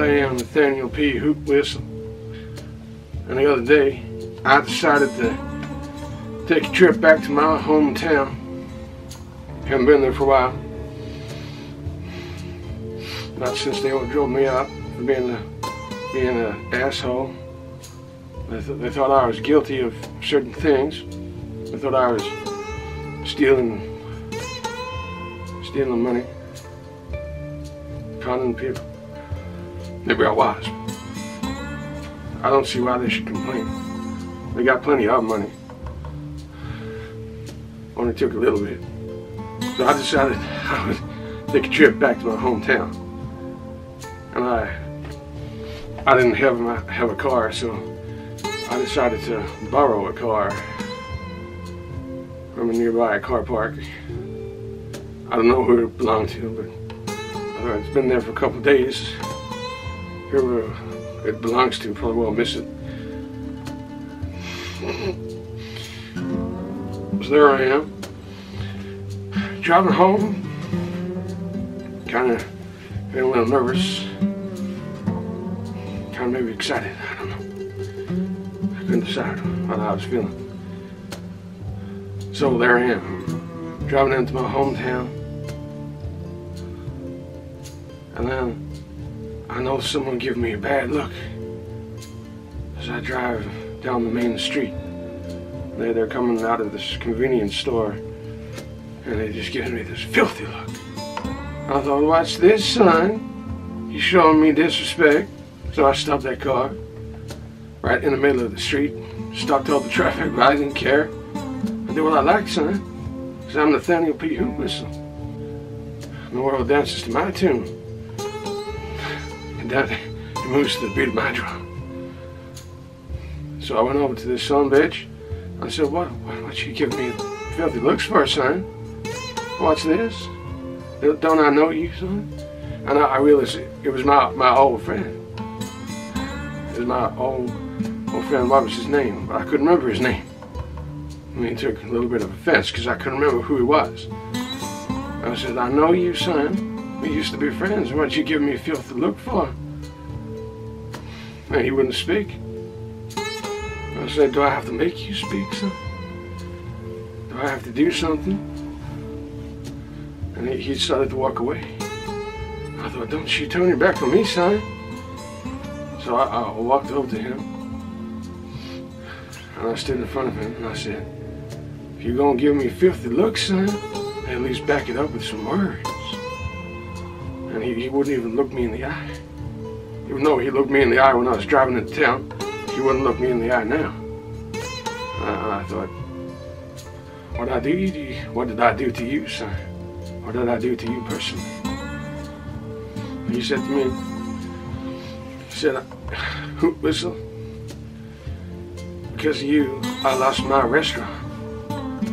I am Nathaniel P Hoot-Whistle, and the other day I decided to take a trip back to my hometown. Haven't been there for a while, not since they drove me out for being an asshole. They thought I was guilty of certain things. They thought I was stealing money, conning people. Maybe I was. I don't see why they should complain. They got plenty of money. Only took a little bit. So I decided I would take a trip back to my hometown. And I didn't have a car, so I decided to borrow a car from a nearby car park. I don't know who it belonged to, but it's been there for a couple of days. Whoever it belongs to probably won't miss it. So there I am, driving home, kind of feeling a little nervous, kind of maybe excited, I don't know. I couldn't decide what I was feeling. So there I am, driving into my hometown, and then I know someone give me a bad look as I drive down the main street. They're coming out of this convenience store, and they just giving me this filthy look. I thought, watch this, son. He's showing me disrespect. So I stopped that car right in the middle of the street, stopped all the traffic, but I didn't care. I did what I like, son, because I'm Nathaniel P Hoot-Whistle. And the world dances to my tune. And then it moves to the beat of my drum. So I went over to this son bitch. I said, what you giving me filthy looks for, son? What's this? Don't I know you, son? And I realized it was my old friend. It was my old friend. What was his name? But I couldn't remember his name. I mean, it took a little bit of offense because I couldn't remember who he was. I said, I know you, son. We used to be friends. What you giving me a filthy look for? And he wouldn't speak. I said, do I have to make you speak, son? Do I have to do something? And he started to walk away. I thought, don't you turn your back on me, son. So I walked over to him, and I stood in front of him, and I said, if you're going to give me filthy looks, son, at least back it up with some words. And he wouldn't even look me in the eye. Even though he looked me in the eye when I was driving into town, he wouldn't look me in the eye now. I thought, what did I do to you, son? What did I do to you personally? And he said to me, Hoot-Whistle, because of you, I lost my restaurant.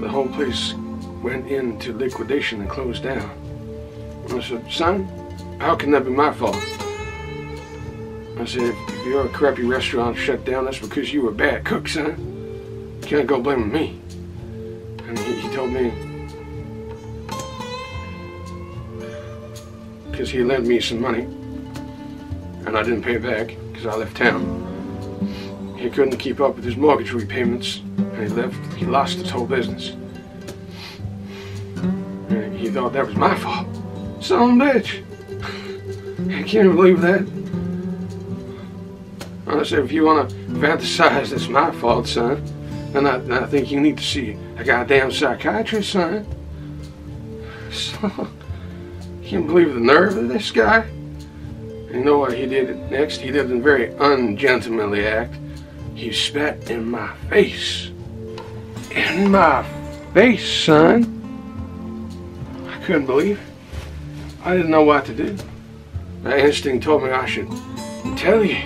The whole place went into liquidation and closed down. And I said, son, how can that be my fault? I said, if your crappy restaurant shut down, that's because you were a bad cook, son. You can't go blaming me. And he told me, because he lent me some money, and I didn't pay it back because I left town. He couldn't keep up with his mortgage repayments, and he left. He lost his whole business. And he thought that was my fault. Son of a bitch. I can't believe that. I said, if you want to fantasize that's my fault, son, then I think you need to see a goddamn psychiatrist, son. So, I can't believe the nerve of this guy. And you know what he did next? He did a very ungentlemanly act. He spat in my face. In my face, son. I couldn't believe it. I didn't know what to do. My instinct told me I should tell you.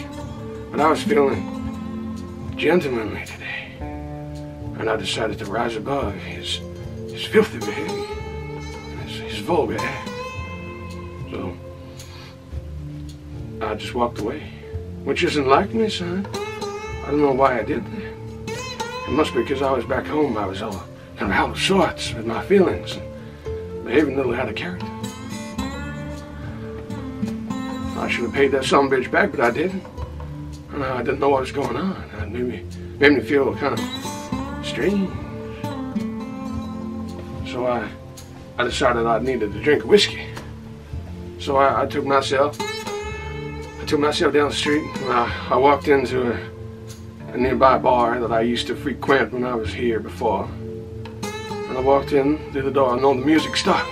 But I was feeling gentlemanly today. And I decided to rise above his filthy behavior, his vulgar act. So I just walked away, which isn't like me, son. I don't know why I did that. It must be because I was back home. I was all kind of out of sorts with my feelings and behaving a little out of character. I should have paid that son of a bitch back, but I didn't. And I didn't know what was going on. It made me feel kind of strange. So I decided I needed to drink whiskey. So I took myself down the street, and I walked into a nearby bar that I used to frequent when I was here before. And I walked in through the door, and all the music stopped,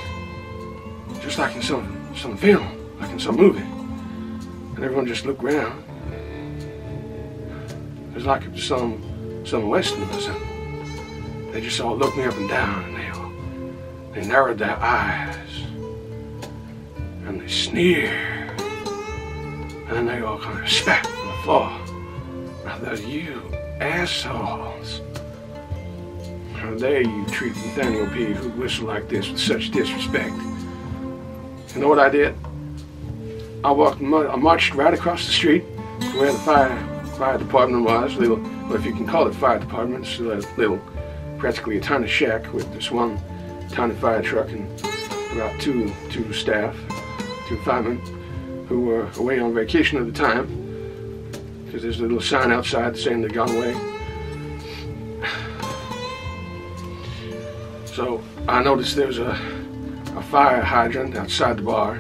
just like in some film, like in some movie. And everyone just looked around. It was like it was some western or something. They just all looked me up and down, and they narrowed their eyes, and they sneered, and then they all kind of spat on the floor. I thought, you assholes. How dare you treat Nathaniel P Hoot-Whistle like this with such disrespect? You know what I did? I marched right across the street to where the fire department was. Well, if you can call it fire department, it's practically a tiny shack with this one tiny fire truck and about two staff, 2 firemen who were away on vacation at the time, because there's a little sign outside saying they'd gone away. So I noticed there was a fire hydrant outside the bar.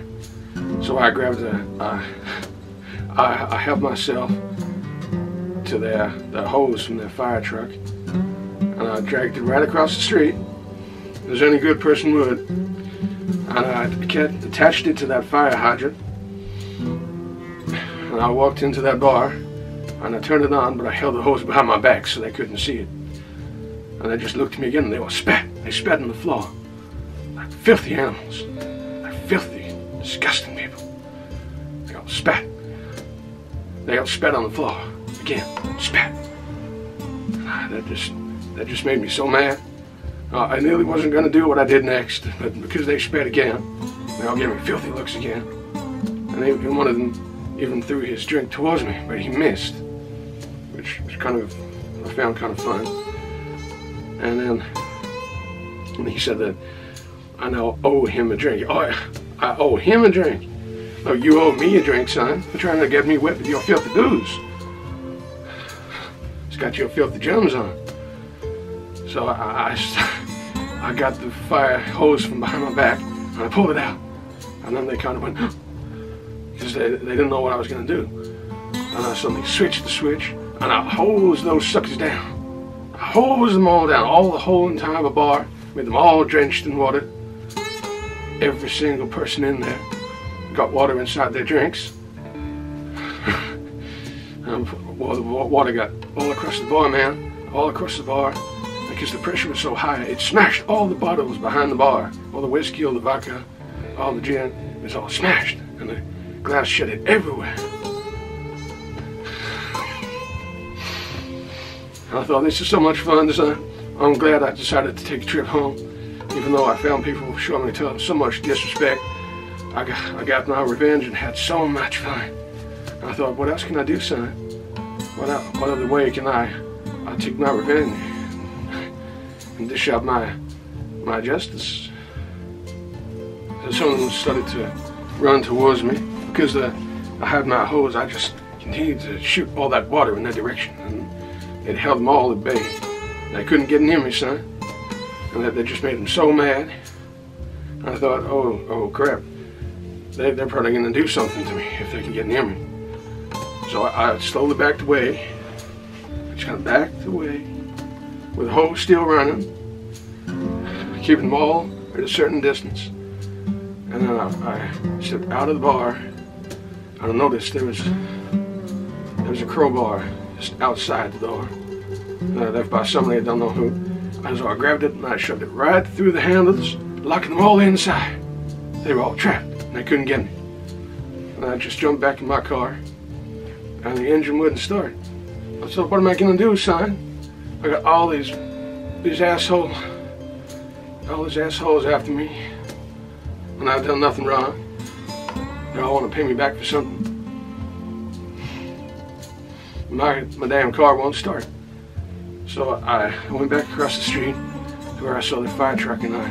So I grabbed I helped myself to the hose from their fire truck, and I dragged it right across the street, as any good person would, and I attached it to that fire hydrant, and I walked into that bar, and I turned it on, but I held the hose behind my back so they couldn't see it. And they just looked at me again, and they all spat. They spat on the floor, like filthy animals, like filthy, disgusting people. They all spat. They all spat on the floor again, spat. That just made me so mad. I nearly wasn't going to do what I did next, but because they spat again, they all gave me filthy looks again. And one of them even threw his drink towards me, but he missed, which was I found kind of fun. And then he said that I now owe him a drink. Oh, I owe him a drink. No, you owe me a drink, son, for trying to get me wet with your filthy booze. It's got your filthy gems on. So I got the fire hose from behind my back, and I pulled it out. And then they kind of went, because they didn't know what I was going to do. And I suddenly switched the switch, and I hosed those suckers down. I hosed them all down, the whole entire bar, made them all drenched in water. Every single person in there got water inside their drinks. And the water got all across the bar, man, all across the bar. Because the pressure was so high, it smashed all the bottles behind the bar. All the whiskey, all the vodka, all the gin, it was all smashed. And the glass shattered everywhere. And I thought, this is so much fun, son. I'm glad I decided to take a trip home. Even though I found people showing me so much disrespect, I got my revenge and had so much fun. And I thought, what else can I do, son? What other way can I take my revenge and dish out my justice? So some of them started to run towards me. Because I had my hose, I just continued to shoot all that water in their direction. And it held them all at bay. They couldn't get near me, son. And that just made them so mad. And I thought, oh crap. They're probably going to do something to me if they can get near me. So I slowly backed away. I just kind of backed away with the hose still running, keeping them all at a certain distance. And then I stepped out of the bar, and I noticed there was a crowbar just outside the door, left by somebody I don't know who. And so I grabbed it and I shoved it right through the handles, locking them all inside. They were all trapped and they couldn't get me. And I just jumped back in my car, and the engine wouldn't start. So what am I gonna do, son? I got all these assholes after me, and I've done nothing wrong. They all want to pay me back for something. My damn car won't start. So I went back across the street to where I saw the fire truck, and I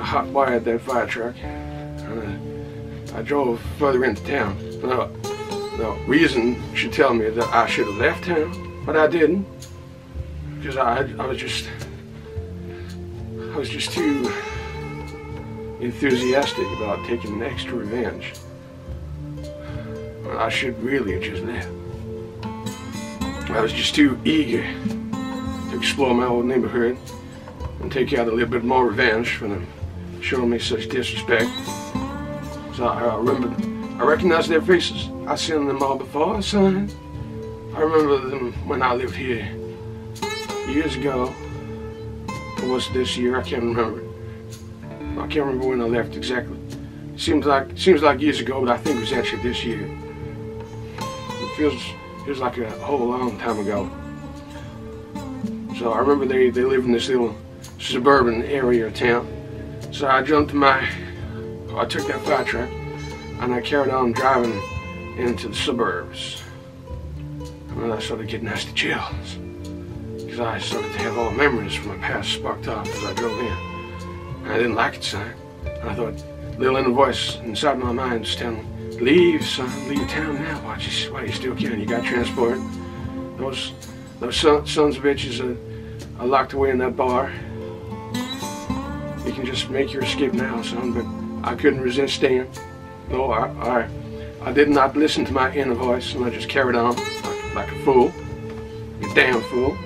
hot wired that fire truck, and I drove further into town. No reason should tell me that I should have left town, but I didn't, because I was just too enthusiastic about taking an extra revenge. I should really have just left. I was just too eager to explore my old neighborhood and take out a little bit more revenge for them showing me such disrespect. So I recognized their faces. I've seen them all before, son. I remember them when I lived here years ago. Or was it this year? I can't remember. I can't remember when I left exactly. Seems like years ago, but I think it was actually this year. It feels like a whole long time ago. So I remember they live in this little suburban area of town. So I took that fire truck and I carried on driving into the suburbs. And I started getting nasty chills, because I started to have all the memories from my past sparked off as I drove in. And I didn't like it, son. And I thought, little inner voice inside my mind was telling me, leave, son, leave town now while you still can. You got transport. Those sons of bitches are locked away in that bar. You can just make your escape now, son. But I couldn't resist staying. No, I did not listen to my inner voice, and I just carried on like a fool. You damn fool.